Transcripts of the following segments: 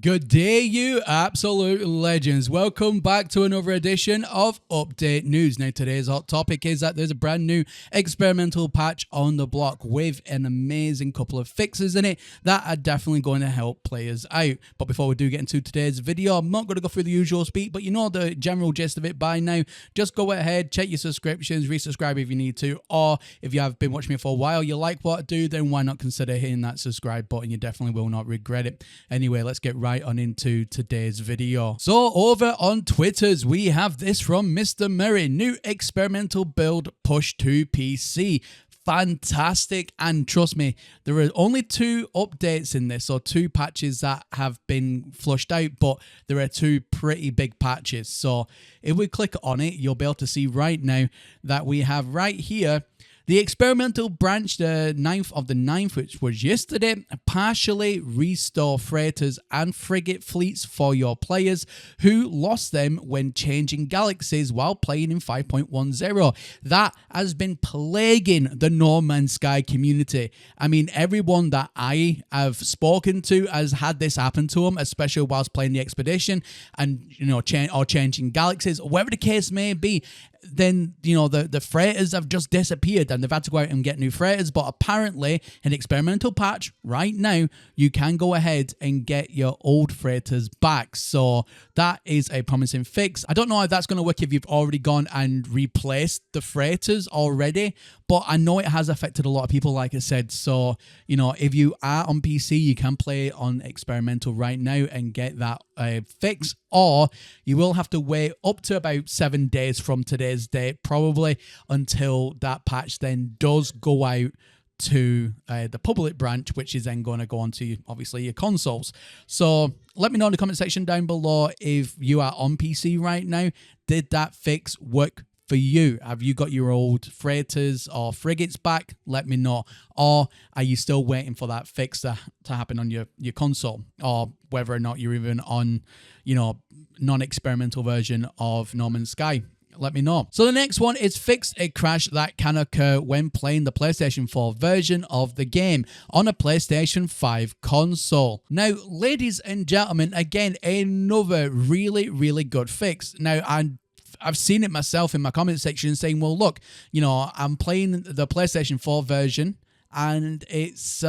Good day, you absolute legends. Welcome back to another edition of Update News. Now, today's hot topic is that there's a brand new experimental patch on the block with an amazing couple of fixes in it that are definitely going to help players out. But before we do get into today's video, I'm not going to go through the usual speak, but you know the general gist of it by now. Just go ahead, check your subscriptions, resubscribe if you need to, or if you have been watching me for a while, you like what I do, then why not consider hitting that subscribe button? You definitely will not regret it. Anyway, let's get right on into today's video. So over on Twitters, we have this from Mr. Murray. New experimental build push to PC. Fantastic, and trust me, there are only 2 updates in this, or 2 patches that have been flushed out, but there are 2 pretty big patches. So if we click on it, you'll be able to see right now that we have right here the experimental branch, the 9th of the 9th, which was yesterday, partially restore freighters and frigate fleets for your players who lost them when changing galaxies while playing in 5.10. That has been plaguing the No Man's Sky community. I mean, everyone that I have spoken to has had this happen to them, especially whilst playing the expedition and, you know, changing galaxies, or whatever the case may be. Then, you know, the freighters have just disappeared and they've had to go out and get new freighters. But apparently, an experimental patch right now, you can go ahead and get your old freighters back. So that is a promising fix. I don't know how that's going to work if you've already gone and replaced the freighters already, but I know it has affected a lot of people, like I said. So, you know, if you are on PC, you can play on experimental right now and get that fix, or you will have to wait up to about 7 days from today's date, probably, until that patch then does go out to the public branch, which is then going to go onto, obviously, your consoles. So let me know in the comment section down below if you are on PC right now. Did that fix work for you? Have you got your old freighters or frigates back? Let me know. Or are you still waiting for that fix to happen on your console, or whether or not you're even on, you know, non-experimental version of No Man's Sky? Let me know. So the next one is fix a crash that can occur when playing the PlayStation 4 version of the game on a PlayStation 5 console. Now, ladies and gentlemen, again, another really good fix. Now, I've seen it myself in my comment section saying, well, look, you know, I'm playing the PlayStation 4 version and it's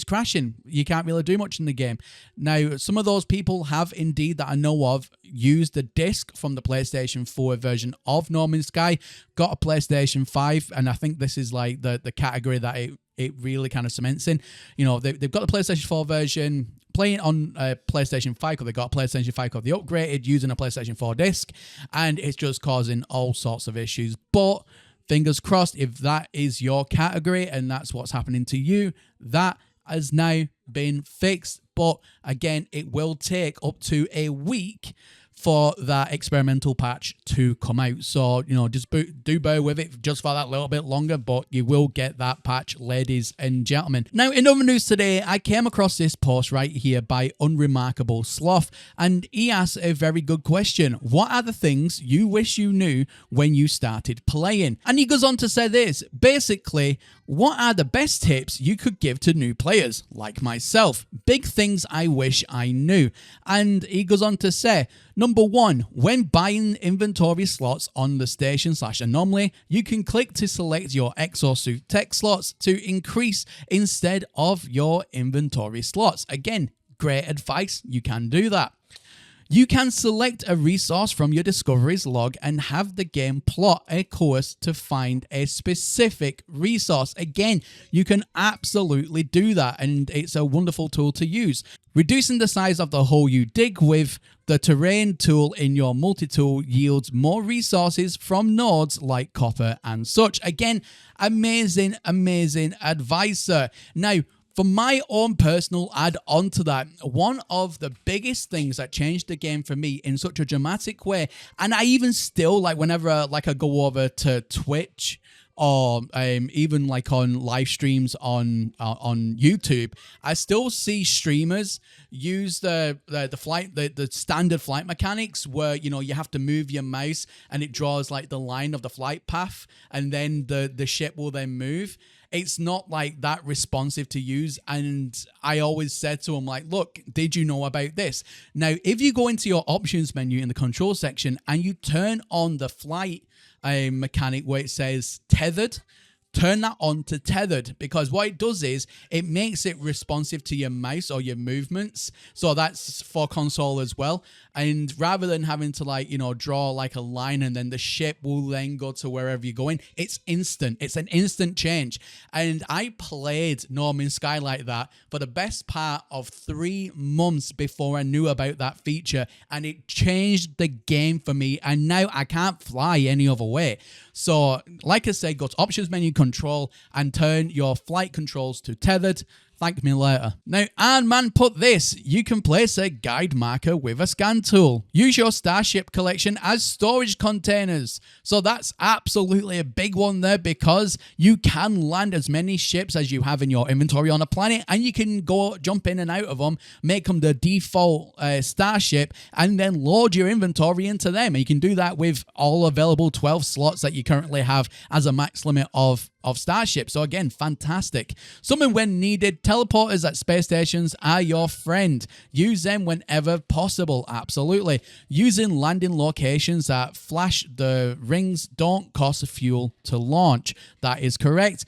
crashing. You can't really do much in the game. Now, some of those people have indeed, that I know of, used the disc from the PlayStation 4 version of No Man's Sky, got a PlayStation 5, and I think this is like the category that it really kind of cements in. You know, they've got the PlayStation 4 version, playing on a PlayStation 5, because they got a PlayStation 5 because they upgraded using a PlayStation 4 disc, and it's just causing all sorts of issues. But fingers crossed, if that is your category and that's what's happening to you, that has now been fixed. But again, it will take up to a week for that experimental patch to come out. So, you know, just do bear with it just for that little bit longer, but you will get that patch, ladies and gentlemen. Now, in other news today, I came across this post right here by Unremarkable Sloth, and he asked a very good question. What are the things you wish you knew when you started playing? And he goes on to say this, basically, what are the best tips you could give to new players like myself? Big things I wish I knew. And he goes on to say, number 1, when buying inventory slots on the station/anomaly, you can click to select your exosuit tech slots to increase instead of your inventory slots. Again, great advice. You can do that. You can select a resource from your discoveries log and have the game plot a course to find a specific resource. Again, you can absolutely do that, and it's a wonderful tool to use. Reducing the size of the hole you dig with the terrain tool in your multi-tool yields more resources from nodes like copper and such. Again, amazing advice, sir. Now, for my own personal add-on to that, one of the biggest things that changed the game for me in such a dramatic way, and I even still, like, whenever I go over to Twitch, or even like on live streams on YouTube, I still see streamers use the standard flight mechanics where, you know, you have to move your mouse and it draws like the line of the flight path, and then the ship will then move. it's not like that responsive to use. And I always said to them, like, look, did you know about this? Now, if you go into your options menu in the control section and you turn on the flight mechanic where it says tethered, turn that on to tethered, because what it does is it makes it responsive to your mouse or your movements. So that's for console as well. And rather than having to, like, you know, draw like a line and then the ship will then go to wherever you're going, it's instant. It's an instant change. And I played No Man's Sky like that for the best part of 3 months before I knew about that feature. And it changed the game for me. And now I can't fly any other way. So like I said, go to options menu, control, and turn your flight controls to tethered. Thank me later. Now, Iron Man put this: you can place a guide marker with a scan tool. Use your Starship collection as storage containers. So that's absolutely a big one there, because you can land as many ships as you have in your inventory on a planet, and you can go jump in and out of them, make them the default Starship, and then load your inventory into them. And you can do that with all available 12 slots that you currently have as a max limit of Starship. So again, fantastic. Summon when needed. Teleporters at space stations are your friend. Use them whenever possible. Absolutely. Using landing locations that flash the rings don't cost fuel to launch. That is correct.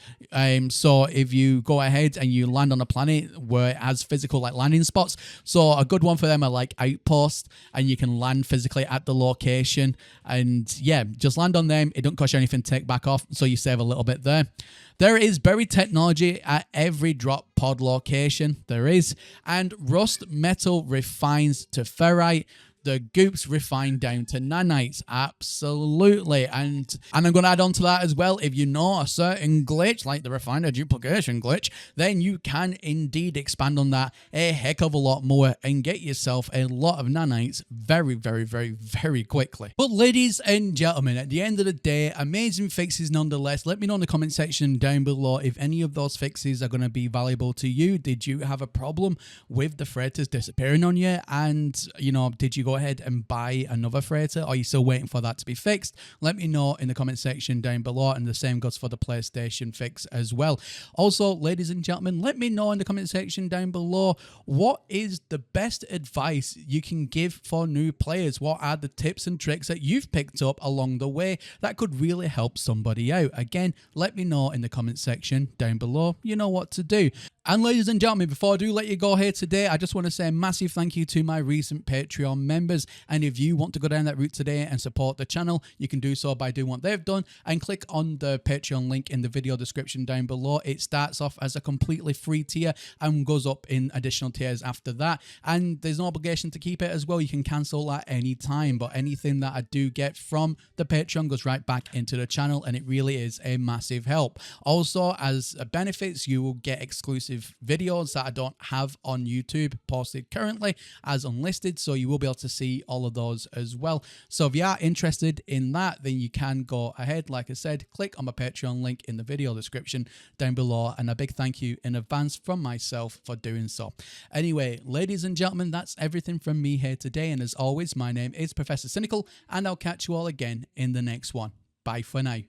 So if you go ahead and you land on a planet where it has physical like landing spots, so a good one for them are like outposts, and you can land physically at the location, and yeah, just land on them. It don't cost you anything to take back off, so you save a little bit there. There is buried technology at every drop pod location. There is. And rust metal refines to ferrite. The goops refine down to nanites. Absolutely. And I'm going to add on to that as well. If you know a certain glitch, like the refiner duplication glitch, then you can indeed expand on that a heck of a lot more and get yourself a lot of nanites very, very, very, very quickly. But ladies and gentlemen, at the end of the day, amazing fixes nonetheless. Let me know in the comment section down below if any of those fixes are going to be valuable to you. Did you have a problem with the freighters disappearing on you? And, you know, did you go ahead and buy another freighter, or are you still waiting for that to be fixed? Let me know in the comment section down below, and the same goes for the PlayStation fix as well. Also, ladies and gentlemen, let me know in the comment section down below, what is the best advice you can give for new players? What are the tips and tricks that you've picked up along the way that could really help somebody out? Again, let me know in the comment section down below. You know what to do. And ladies and gentlemen, before I do let you go here today, I just want to say a massive thank you to my recent Patreon members. And if you want to go down that route today and support the channel, you can do so by doing what they've done and click on the Patreon link in the video description down below. It starts off as a completely free tier and goes up in additional tiers after that. And there's no obligation to keep it as well. You can cancel at any time, but anything that I do get from the Patreon goes right back into the channel, and it really is a massive help. Also, as benefits, you will get exclusive videos that I don't have on YouTube posted currently as unlisted, so you will be able to see all of those as well. So if you are interested in that, then you can go ahead, like I said, click on my Patreon link in the video description down below, and a big thank you in advance from myself for doing so. Anyway, ladies and gentlemen, that's everything from me here today, and as always, my name is Professor Cynical, and I'll catch you all again in the next one. Bye for now.